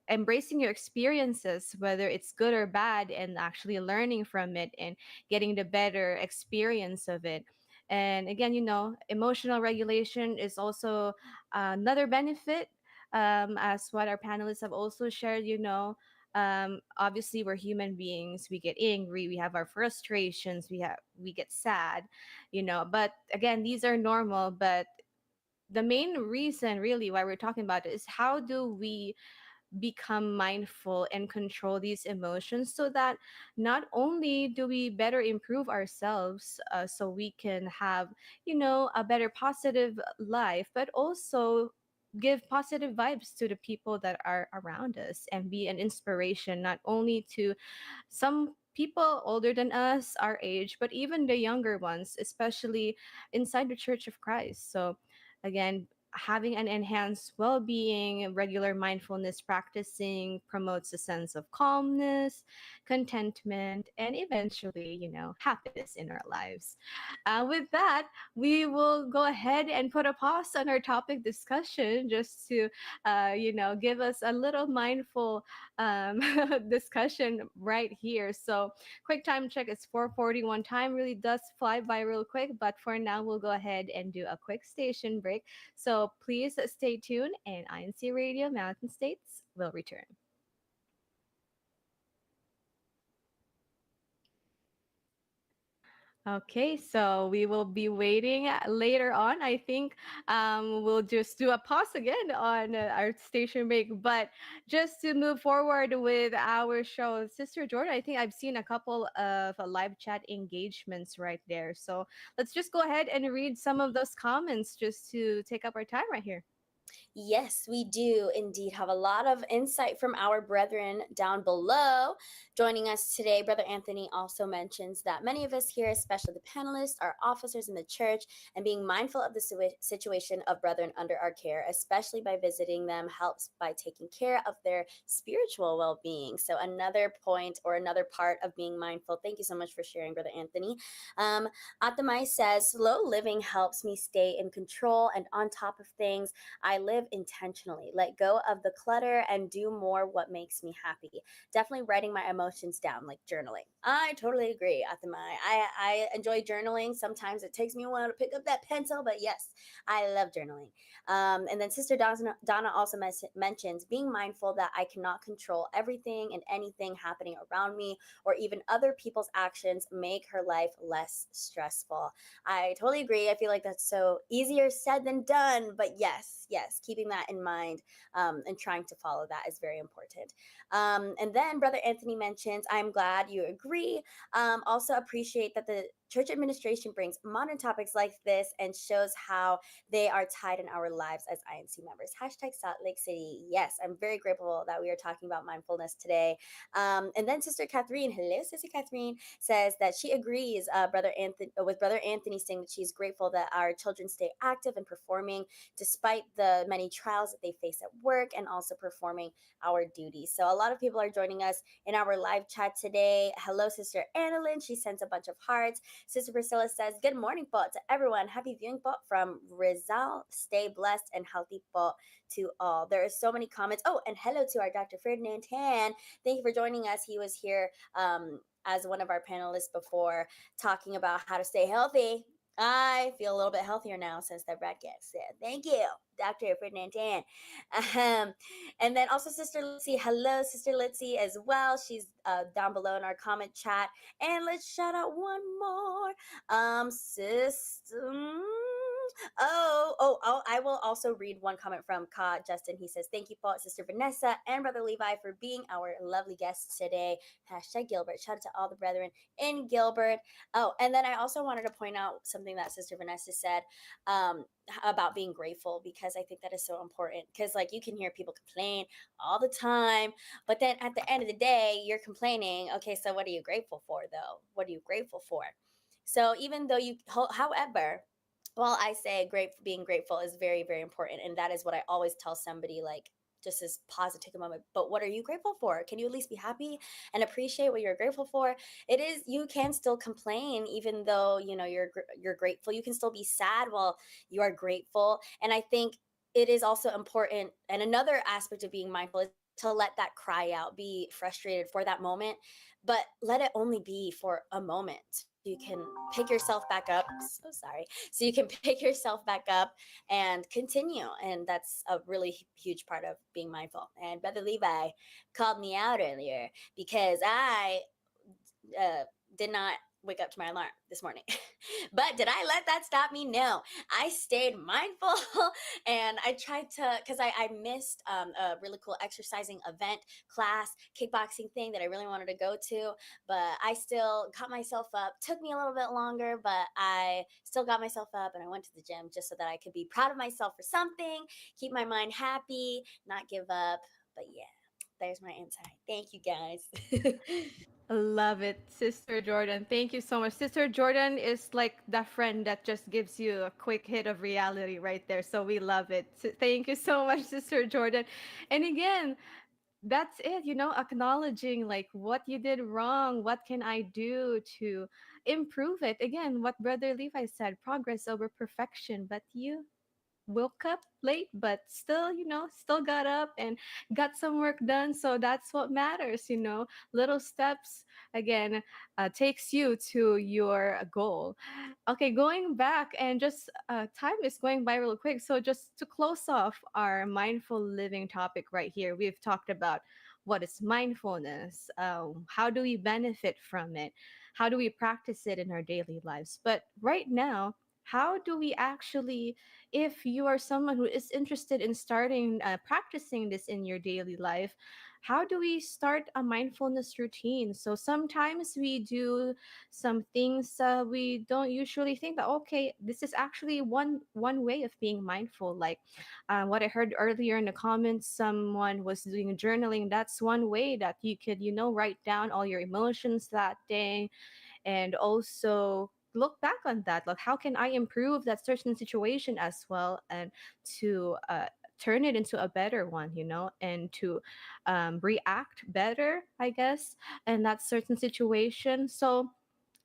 embracing your experiences, whether it's good or bad, and actually learning from it and getting the better experience of it. And again, emotional regulation is also another benefit, as what our panelists have also shared. Obviously, we're human beings. We get angry. We have our frustrations. We get sad. But again, these are normal. But the main reason, really, why we're talking about it is how do we become mindful and control these emotions, so that not only do we better improve ourselves, so we can have a better positive life, but also give positive vibes to the people that are around us and be an inspiration, not only to some people older than us, our age, but even the younger ones, especially inside the Church of Christ. So, again, having an enhanced well being, regular mindfulness practicing promotes a sense of calmness, contentment, and eventually, happiness in our lives. With that, we will go ahead and put a pause on our topic discussion just to, give us a little mindful discussion right here. So, quick time check, it's 4:41. Time really does fly by real quick, but for now, we'll go ahead and do a quick station break. So, please stay tuned, and INC Radio Mountain States will return. Okay, so we will be waiting later on. I think we'll just do a pause again on our station break. But just to move forward with our show, Sister Jordan, I think I've seen a couple of live chat engagements right there. So let's just go ahead and read some of those comments just to take up our time right here. Yes, we do indeed have a lot of insight from our brethren down below. Joining us today, Brother Anthony also mentions that many of us here, especially the panelists, are officers in the church, and being mindful of the situation of brethren under our care, especially by visiting them, helps by taking care of their spiritual well being. So, another point or another part of being mindful. Thank you so much for sharing, Brother Anthony. Um, Atamai says, slow living helps me stay in control and on top of things. I live intentionally, let go of the clutter, and do more what makes me happy. Definitely writing my emotions down, like journaling. I totally agree, Atamai. I enjoy journaling. Sometimes it takes me a while to pick up that pencil, but yes, I love journaling. And then Sister Donna also mentions being mindful that I cannot control everything and anything happening around me, or even other people's actions make her life less stressful. I totally agree. I feel like that's so easier said than done, but yes, keeping that in mind, and trying to follow that is very important. And then Brother Anthony mentions, I'm glad you agree. Also appreciate that the church administration brings modern topics like this and shows how they are tied in our lives as INC members. Hashtag Salt Lake City. Yes, I'm very grateful that we are talking about mindfulness today. And then Sister Catherine, hello, Sister Catherine, says that she agrees, with Brother Anthony, saying that she's grateful that our children stay active and performing despite the many trials that they face at work, and also performing our duties. So a lot of people are joining us in our live chat today. Hello, Sister Annalyn. She sends a bunch of hearts. Sister Priscilla says, good morning po to everyone. Happy viewing po from Rizal. Stay blessed and healthy po to all. There are so many comments. Oh, and hello to our Dr. Ferdinand Tan. Thank you for joining us. He was here as one of our panelists before, talking about how to stay healthy. I feel a little bit healthier now since that broadcast. So thank you, Dr. Ferdinand Tan. And then also Sister Litzy. Hello, Sister Litzy, as well. She's down below in our comment chat. And let's shout out one more. Sister. I will also read one comment from Ka Justin. He says, thank you, Paul, Sister Vanessa, and Brother Levi for being our lovely guests today. Hashtag Gilbert. Shout out to all the brethren in Gilbert. Oh, and then I also wanted to point out something that Sister Vanessa said about being grateful, because I think that is so important. Because, like, you can hear people complain all the time, but then at the end of the day, you're complaining. Okay, so what are you grateful for, though? What are you grateful for? So even though however, Well, I say being grateful is very, very important. And that is what I always tell somebody, like, just as pause and take a moment. But what are you grateful for? Can you at least be happy and appreciate what you're grateful for? It is, you can still complain even though, you're grateful. You can still be sad while you are grateful. And I think it is also important. And another aspect of being mindful is to let that cry out, be frustrated for that moment, but let it only be for a moment. You can pick yourself back up. So sorry. So you can pick yourself back up and continue. And that's a really huge part of being mindful. And Brother Levi called me out earlier because I uh, did not wake up to my alarm this morning. But did I let that stop me? No. I stayed mindful and I tried to, because I missed a really cool exercising event, class, kickboxing thing that I really wanted to go to. But I still got myself up. Took me a little bit longer, but I still got myself up and I went to the gym just so that I could be proud of myself for something, keep my mind happy, not give up. But yeah, there's my insight. Thank you guys. Love it, Sister Jordan. Thank you so much. Sister Jordan is like the friend that just gives you a quick hit of reality right there. So we love it. Thank you so much, Sister Jordan. And again, that's it, acknowledging like what you did wrong, what can I do to improve it. Again, what Brother Levi said, progress over perfection. But you woke up late, but still, still got up and got some work done. So that's what matters. Little steps, again, takes you to your goal. Okay, going back and just time is going by real quick. So just to close off our mindful living topic right here, we've talked about what is mindfulness, how do we benefit from it, how do we practice it in our daily lives. But right now, how do we actually, if you are someone who is interested in starting practicing this in your daily life, how do we start a mindfulness routine? So sometimes we do some things we don't usually think that, okay, this is actually one way of being mindful. Like what I heard earlier in the comments, someone was doing journaling. That's one way that you could, write down all your emotions that day, and also look back on that, like how can I improve that certain situation as well, and to turn it into a better one, and to react better, I guess, in that certain situation. So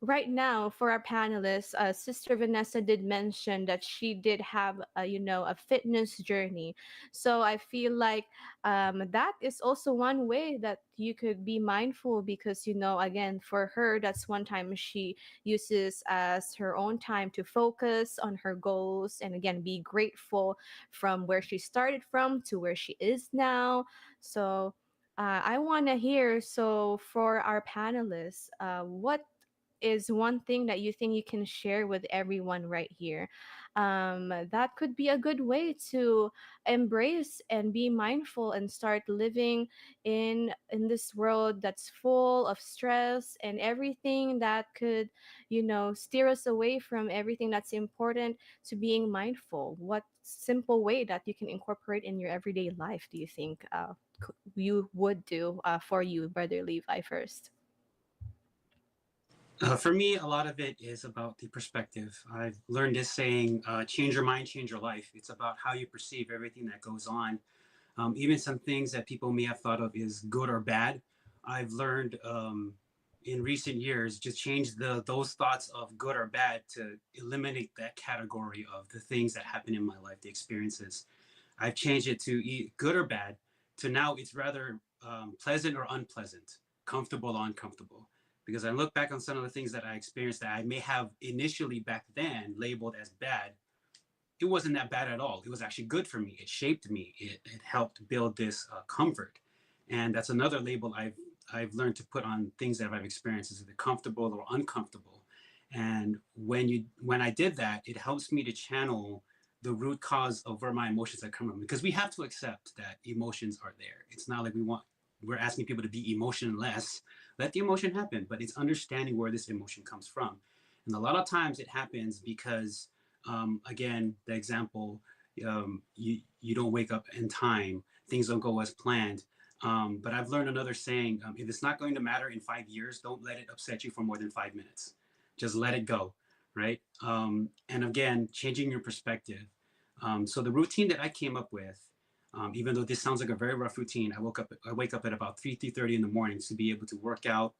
right now, for our panelists, Sister Vanessa did mention that she did have a fitness journey. So I feel like that is also one way that you could be mindful, because again, for her, that's one time she uses as her own time to focus on her goals, and again, be grateful from where she started from to where she is now. So I want to hear, so for our panelists, what is one thing that you think you can share with everyone right here, that could be a good way to embrace and be mindful and start living in this world that's full of stress and everything that could, steer us away from everything that's important to being mindful. What simple way that you can incorporate in your everyday life do you think you would do, for you, Brother Levi, first? For me, a lot of it is about the perspective. I've learned this saying, change your mind, change your life. It's about how you perceive everything that goes on. Even some things that people may have thought of as good or bad, I've learned in recent years, just change those thoughts of good or bad to eliminate that category of the things that happen in my life, the experiences. I've changed it to good or bad, to now it's rather pleasant or unpleasant, comfortable or uncomfortable. Because I look back on some of the things that I experienced that I may have initially back then labeled as bad. It wasn't that bad at all. It was actually good for me. It shaped me. It helped build this comfort. And that's another label I've learned to put on things that I've experienced, is the comfortable or uncomfortable. And when I did that, it helps me to channel the root cause of where my emotions are coming from, because we have to accept that emotions are there. It's not like we're asking people to be emotionless. Let the emotion happen, but it's understanding where this emotion comes from. And a lot of times it happens because, again, the example, you don't wake up in time, things don't go as planned. But I've learned another saying: if it's not going to matter in 5 years, don't let it upset you for more than 5 minutes. Just let it go, right? And again, changing your perspective. So the routine that I came up with, even though this sounds like a very rough routine, I wake up at about 3:30 in the morning to be able to work out,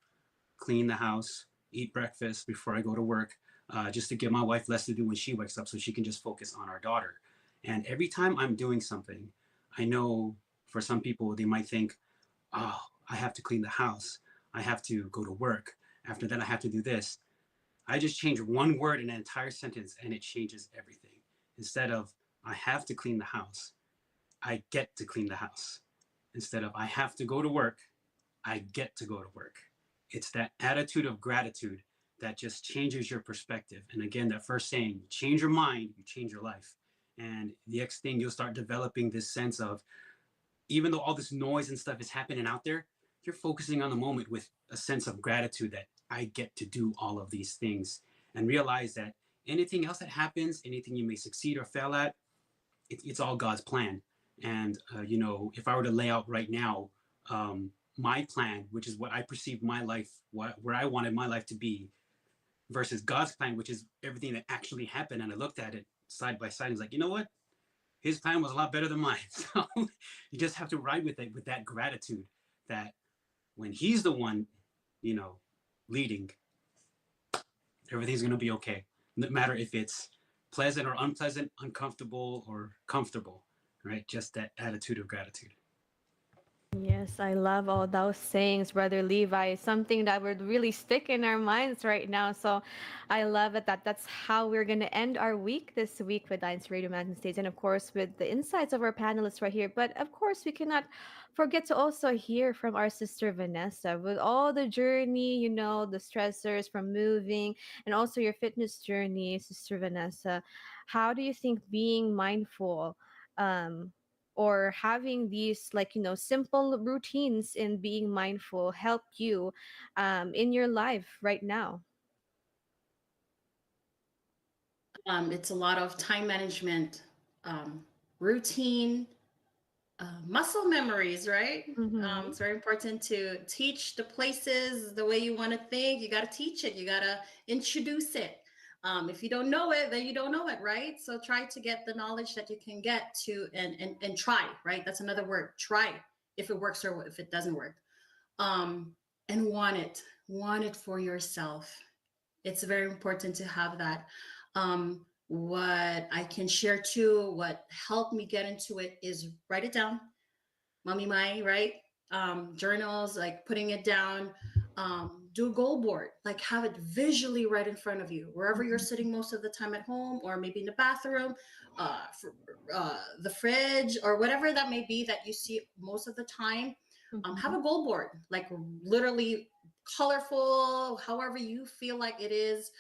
clean the house, eat breakfast before I go to work, just to give my wife less to do when she wakes up so she can just focus on our daughter. And every time I'm doing something, I know for some people, they might think, oh, I have to clean the house. I have to go to work. After that, I have to do this. I just change one word in an entire sentence and it changes everything. Instead of, I have to clean the house, I get to clean the house. Instead of, I have to go to work, I get to go to work. It's that attitude of gratitude that just changes your perspective. And again, that first saying, you change your mind, you change your life. And the next thing, you'll start developing this sense of, even though all this noise and stuff is happening out there, you're focusing on the moment with a sense of gratitude that I get to do all of these things, and realize that anything else that happens, anything you may succeed or fail at, it's all God's plan. And, if I were to lay out right now, my plan, which is what I perceived my life, where I wanted my life to be, versus God's plan, which is everything that actually happened. And I looked at it side by side and was like, you know what? His plan was a lot better than mine. So you just have to ride with it, with that gratitude that when he's the one, you know, leading, everything's going to be okay. No matter if it's pleasant or unpleasant, uncomfortable or comfortable, right? Just that attitude of gratitude. Yes, I love all those sayings, Brother Levi. Something that would really stick in our minds right now. So I love it that that's how we're going to end our week this week with INCRadio Mountain States. And of course, with the insights of our panelists right here. But of course, we cannot forget to also hear from our sister Vanessa with all the journey, the stressors from moving and also your fitness journey, Sister Vanessa. How do you think being mindful? Um, or having these simple routines in being mindful help you in your life right now? It's a lot of time management, routine, muscle memories, right? Mm-hmm. It's very important to teach the places the way you want to think. You got to teach it, you got to introduce it. If you don't know it, then you don't know it, right? So try to get the knowledge that you can get to, and try, right? That's another word, try, if it works or if it doesn't work. um, and want it for yourself. It's very important to have that. What I can share too, what helped me get into it is write it down, mommy my, right? Journals, like putting it down. Do a goal board, like have it visually right in front of you, wherever you're sitting most of the time at home, or maybe in the bathroom, for, the fridge, or whatever that may be that you see most of the time. Have a goal board, like literally colorful, however you feel like it is.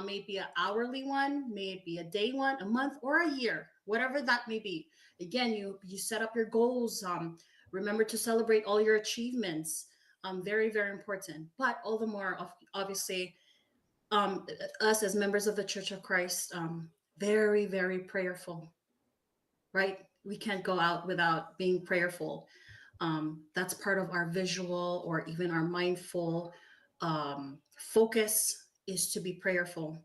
Maybe an hourly one, maybe a day one, a month, or a year, whatever that may be. Again, you set up your goals. Remember to celebrate all your achievements. Very, very important. But all the more, obviously, us as members of the Church of Christ, very, very prayerful, right? We can't go out without being prayerful. That's part of our visual or even our mindful focus, is to be prayerful.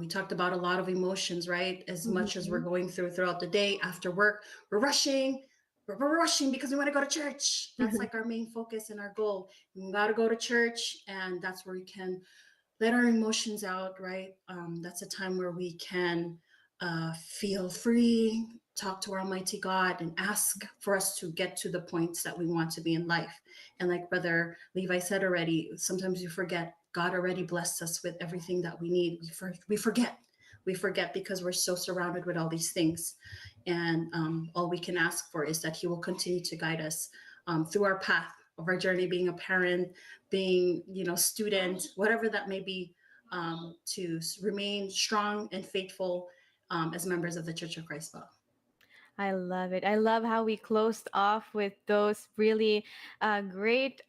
We talked about a lot of emotions, right? As much as we're Mm-hmm. going throughout the day, after work, we're rushing. We're rushing because we want to go to church. That's like our main focus and our goal. We got to go to church, and that's where we can let our emotions out, right? That's a time where we can feel free, talk to our Almighty God, and ask for us to get to the points that we want to be in life. And like Brother Levi said already, sometimes you forget God already blessed us with everything that we need. We forget. We forget because we're so surrounded with all these things. And all we can ask for is that He will continue to guide us through our path of our journey, being a parent, being, student, whatever that may be, to remain strong and faithful as members of the Church of Christ. I love it. I love how we closed off with those really great,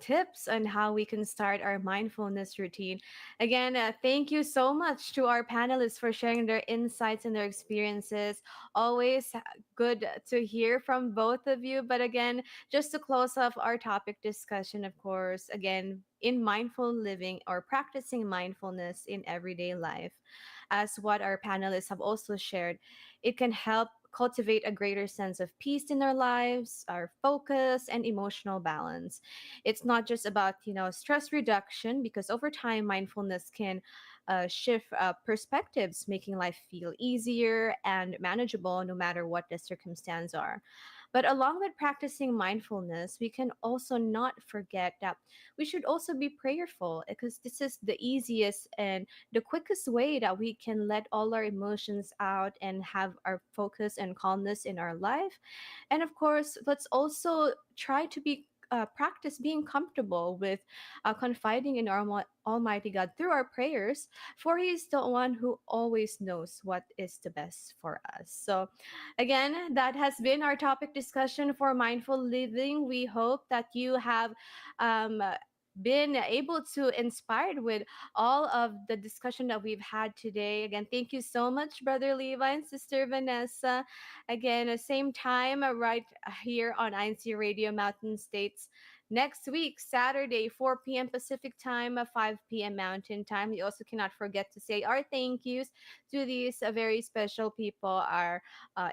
tips on how we can start our mindfulness routine. Again, thank you so much to our panelists for sharing their insights and their experiences. Always good to hear from both of you. But again, just to close off our topic discussion, of course, again, in mindful living or practicing mindfulness in everyday life. As what our panelists have also shared, it can help cultivate a greater sense of peace in our lives, our focus, and emotional balance. It's not just about, stress reduction, because over time, mindfulness can shift perspectives, making life feel easier and manageable no matter what the circumstance are. But along with practicing mindfulness, we can also not forget that we should also be prayerful, because this is the easiest and the quickest way that we can let all our emotions out and have our focus and calmness in our life. And of course, let's also try to be practice being comfortable with confiding in our Almighty God through our prayers, for He is the one who always knows what is the best for us. So, again, that has been our topic discussion for mindful living. We hope that you have um, been able to inspired with all of the discussion that we've had today. Again, thank you so much, Brother Levi and Sister Vanessa. Again, same time, right here on INC Radio Mountain States. Next week, Saturday, 4 p.m. Pacific time, 5 p.m. Mountain time. We also cannot forget to say our thank yous to these very special people, our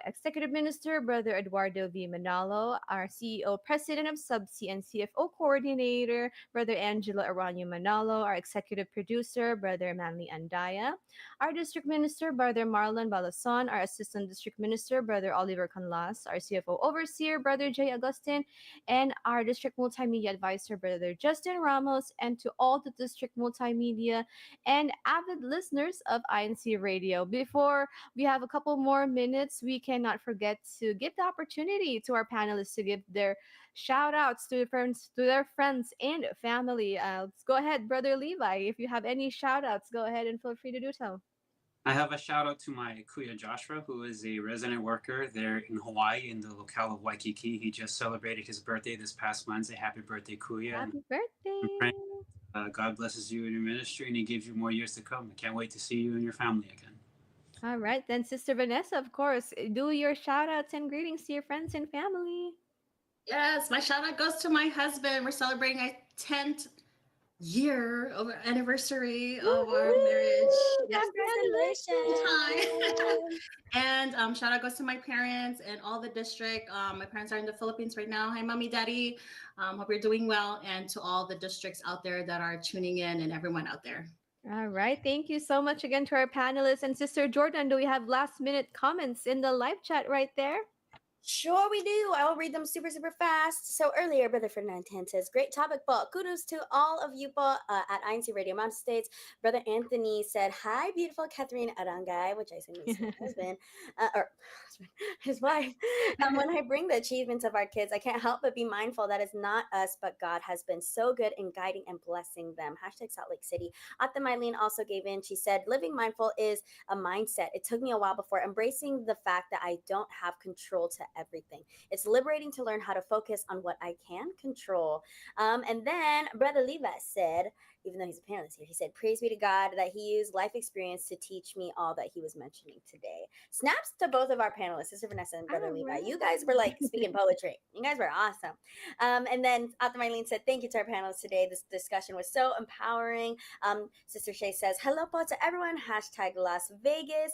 Executive Minister, Brother Eduardo V. Manalo, our CEO, President of Subsea and CFO Coordinator, Brother Angelo Aranyo Manalo, our Executive Producer, Brother Manly Andaya, our District Minister, Brother Marlon Balason, our Assistant District Minister, Brother Oliver Canlas, our CFO Overseer, Brother Jay Agustin, and our District Multimedia Advisor, Brother Justin Ramos, and to all the District Multimedia and avid listeners of INC Radio. Before we have a couple more minutes, we cannot forget to give the opportunity to our panelists to give their shout outs to their friends and family. Let's go ahead, Brother Levi. If you have any shout outs, go ahead and feel free to do so. I have a shout out to my kuya Joshua, who is a resident worker there in Hawaii in the locale of Waikiki. He just celebrated his birthday this past Wednesday. Happy birthday, kuya. Happy I'm birthday. praying, God blesses you in your ministry and He gives you more years to come. I can't wait to see you and your family again. All right, then Sister Vanessa, of course, do your shout outs and greetings to your friends and family. Yes, my shout out goes to my husband. We're celebrating a 10th year of anniversary of our marriage. Yes. Congratulations. And shout out goes to my parents and all the district. My parents are in the Philippines right now. Hi, mommy, daddy. Hope you're doing well. And to all the districts out there that are tuning in and everyone out there. All right, thank you so much again to our panelists. And Sister Jordan, do we have last minute comments in the live chat right there? Sure we do. I will read them super, super fast. So earlier, Brother Fernandez says, great topic, po. Kudos to all of you po at INC Radio Mountain States. Brother Anthony said, hi, beautiful Catherine Arangay, which I assume is his husband, or his wife. When I bring the achievements of our kids, I can't help but be mindful that it's not us, but God has been so good in guiding and blessing them. Hashtag Salt Lake City. Atta Mylene also gave in. She said, living mindful is a mindset. It took me a while before embracing the fact that I don't have control to everything. It's liberating to learn how to focus on what I can control. And then Brother Levi said, even though he's a panelist here, he said, praise be to God that he used life experience to teach me all that he was mentioning today. Snaps to both of our panelists, Sister Vanessa and Brother Levi. You guys were like speaking poetry. You guys were awesome. And then Atta Mylene said, thank you to our panelists today. This discussion was so empowering. Sister Shay says, hello po to everyone. Hashtag Las Vegas.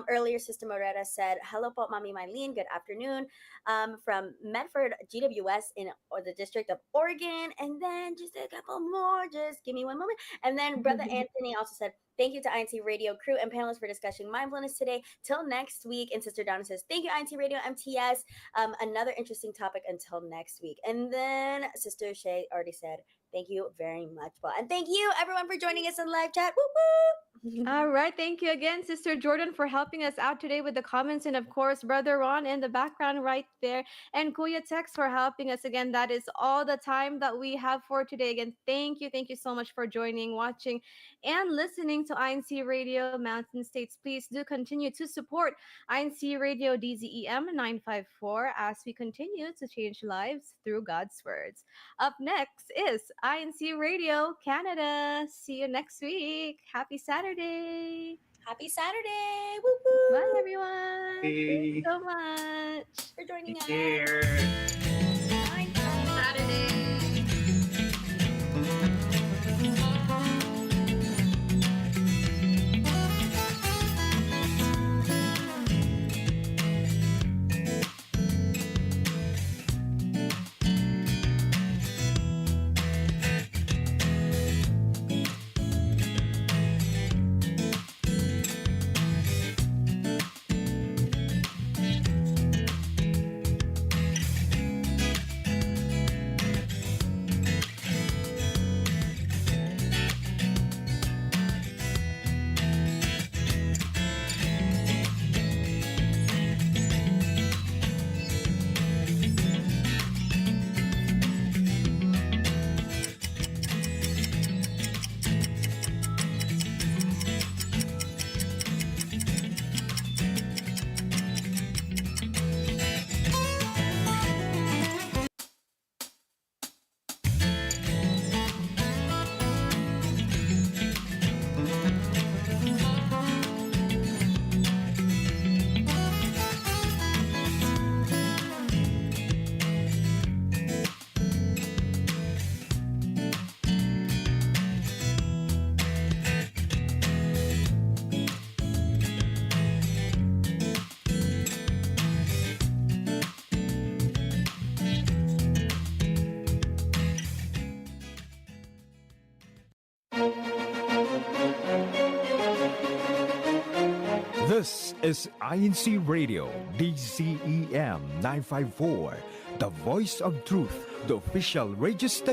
Earlier, Sister Moreta said, hello po, Mami Mylene. Good afternoon. From Medford, GWS in the District of Oregon. And then just a couple more. Just give me one moment. And then Brother Anthony also said, thank you to INC Radio crew and panelists for discussing mindfulness today. Till next week. And Sister Donna says, thank you, INC Radio MTS. Another interesting topic until next week. And then Sister Shay already said, thank you very much. Well, and thank you, everyone, for joining us in live chat. Woo woo! All right. Thank you again, Sister Jordan, for helping us out today with the comments. And of course, Brother Ron in the background right there. And Kuya Tex for helping us again. That is all the time that we have for today. Again, thank you. Thank you so much for joining, watching, and listening to INC Radio Mountain States. Please do continue to support INC Radio DZEM 954 as we continue to change lives through God's words. Up next is INC Radio Canada. See you next week. Happy Saturday. Happy Saturday. Woo woo. Bye, everyone. Thank you so much for joining us. Here. Saturday. This is INCRadio, DZEM 954, the voice of truth, the official radio station.